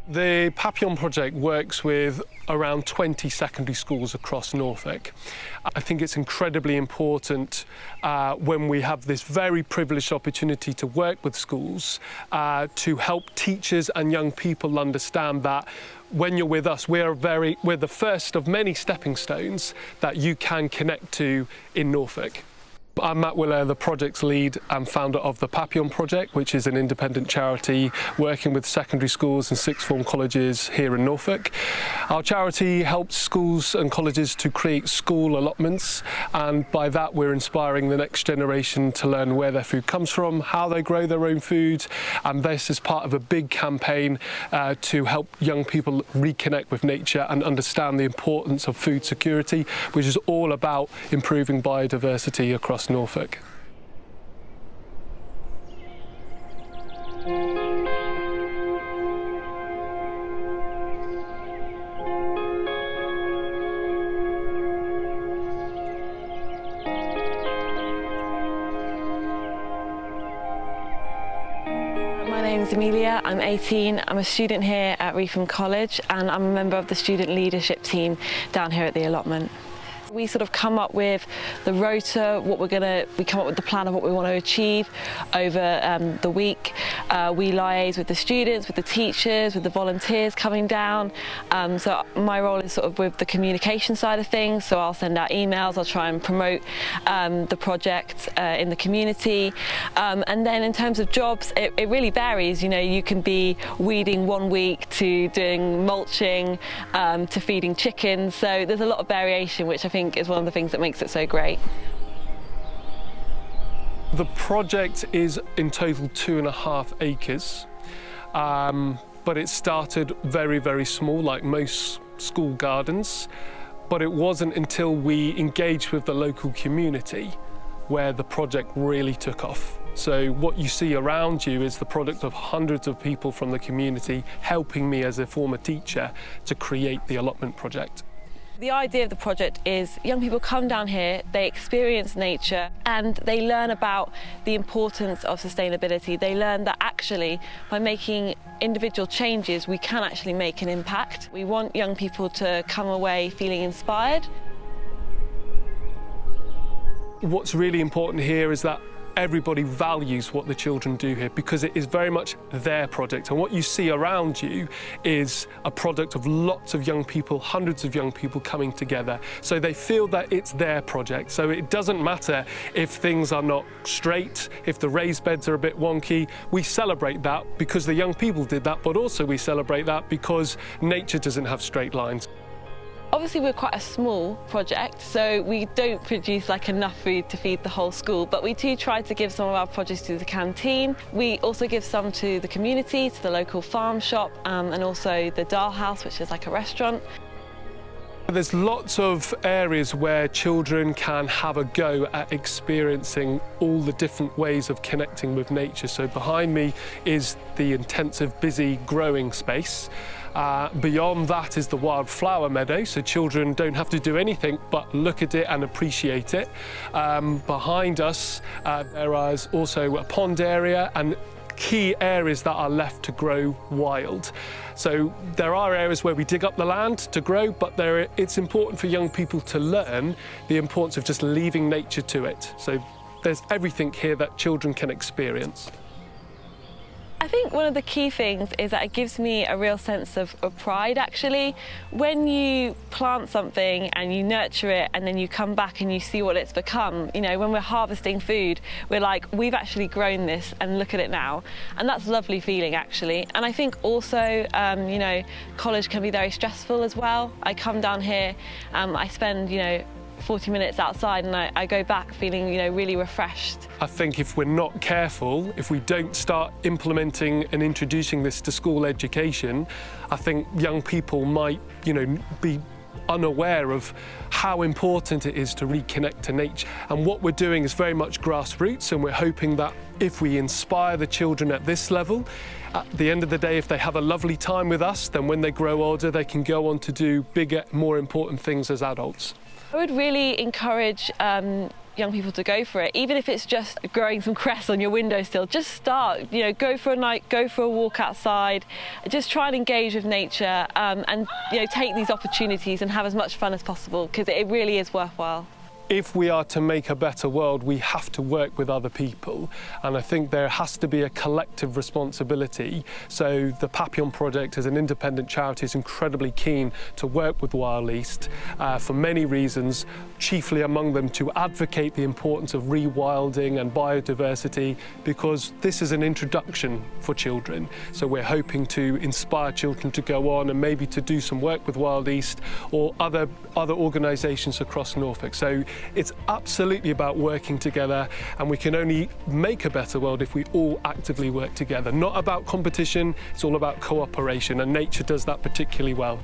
The Papillon project works with around 20 secondary schools across Norfolk. I think it's incredibly important when we have this very privileged opportunity to work with schools to help teachers and young people understand that when you're with us, we're the first of many stepping stones that you can connect to in Norfolk. I'm Matt Willer, the project's lead and founder of the Papillon project, which is an independent charity working with secondary schools and sixth form colleges here in Norfolk. Our charity helps schools and colleges to create school allotments, and by that we're inspiring the next generation to learn where their food comes from, how they grow their own food, and this is part of a big campaign to help young people reconnect with nature and understand the importance of food security, which is all about improving biodiversity across Norfolk. My name is Amelia, I'm 18, I'm a student here at Reefham College and I'm a member of the student leadership team down here at the allotment. We sort of come up with the rota, we come up with the plan of what we want to achieve over the week. We liaise with the students, with the teachers, with the volunteers coming down. So my role is sort of with the communication side of things. So I'll send out emails, I'll try and promote the project in the community. And then in terms of jobs, it really varies. You know, you can be weeding one week to doing mulching to feeding chickens. So there's a lot of variation, which I think is one of the things that makes it so great. The project is in total 2.5 acres, but it started very, very small, like most school gardens. But it wasn't until we engaged with the local community where the project really took off. So what you see around you is the product of hundreds of people from the community helping me as a former teacher to create the allotment project. The idea of the project is young people come down here, they experience nature and they learn about the importance of sustainability. They learn that actually by making individual changes we can actually make an impact. We want young people to come away feeling inspired. What's really important here is that everybody values what the children do here because it is very much their project, and what you see around you is a product of lots of young people, hundreds of young people coming together, so they feel that it's their project. So it doesn't matter if things are not straight, if the raised beds are a bit wonky. We celebrate that because the young people did that, but also we celebrate that because nature doesn't have straight lines. Obviously we're quite a small project, so we don't produce enough food to feed the whole school, but we do try to give some of our produce to the canteen. We also give some to the community, to the local farm shop, and also the Dahl House, which is like a restaurant. There's lots of areas where children can have a go at experiencing all the different ways of connecting with nature. So behind me is the intensive, busy growing space. Beyond that is the wildflower meadow, so children don't have to do anything but look at it and appreciate it. Behind us there is also a pond area and key areas that are left to grow wild. So there are areas where we dig up the land to grow, but it's important for young people to learn the importance of just leaving nature to it. So there's everything here that children can experience. I think one of the key things is that it gives me a real sense of pride, actually. When you plant something and you nurture it and then you come back and you see what it's become, you know, when we're harvesting food, we're like, we've actually grown this and look at it now. And that's a lovely feeling, actually. And I think also, you know, college can be very stressful as well. I come down here, I spend, you know, 40 minutes outside and I go back feeling, you know, really refreshed. I think if we're not careful, if we don't start implementing and introducing this to school education, I think young people might, you know, be unaware of how important it is to reconnect to nature. And what we're doing is very much grassroots, and we're hoping that if we inspire the children at this level, at the end of the day, if they have a lovely time with us, then when they grow older, they can go on to do bigger, more important things as adults. I would really encourage young people to go for it, even if it's just growing some cress on your windowsill. Just start, you know, go for a night, go for a walk outside, just try and engage with nature, and you know, take these opportunities and have as much fun as possible, because it really is worthwhile. If we are to make a better world, we have to work with other people. And I think there has to be a collective responsibility. So the Papillon project as an independent charity is incredibly keen to work with WildEast for many reasons, chiefly among them to advocate the importance of rewilding and biodiversity, because this is an introduction for children. So we're hoping to inspire children to go on and maybe to do some work with WildEast or other organisations across Norfolk. So it's absolutely about working together, and we can only make a better world if we all actively work together. Not about competition, it's all about cooperation, and nature does that particularly well.